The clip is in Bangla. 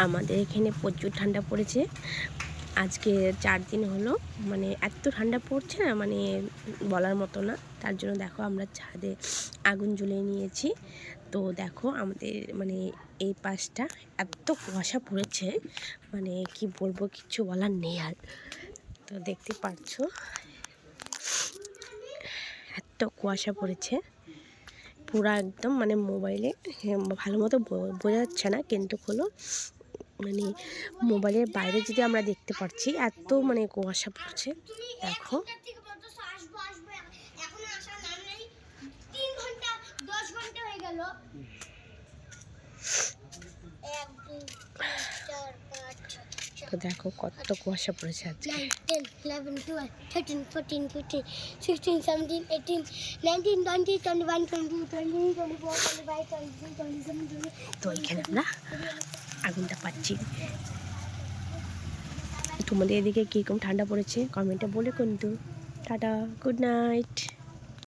আমাদের এখানে প্রচুর ঠান্ডা পড়েছে। আজকে 4 দিন হলো, মানে এত ঠান্ডা পড়ছে না, মানে বলার মতো না। তার জন্য দেখো আমরা ছাদে আগুন জ্বলিয়ে নিয়েছি। তো দেখো আমাদের মানে এই পাশটা এত কুয়াশা পড়েছে, মানে কি বলবো, কিচ্ছু বলার নেই আর। তো দেখতে পাচ্ছো এত কুয়াশা পড়েছে, পুরা একদম মানে মোবাইলে ভালো মতো বোঝা যাচ্ছে না, কিন্তু হলো মানে মোবাইলের বাইরে যদি আমরা দেখতে পাচ্ছি এত মানে কুয়াশা পড়ছে। দেখো তো দেখো কত কুয়াশা পড়েছে আজকে। 10, 11, 12, 13, 14, 15, 16, 17, 18, 19, 20, 21, 22, 23, 24, 25, 26, 27, 28. তো এখানে আমরা আগুনটা পাচ্ছি। তোমাদের এদিকে কীরকম ঠান্ডা পড়েছে কমেন্টে বলে কিন্তু। Tata, good night.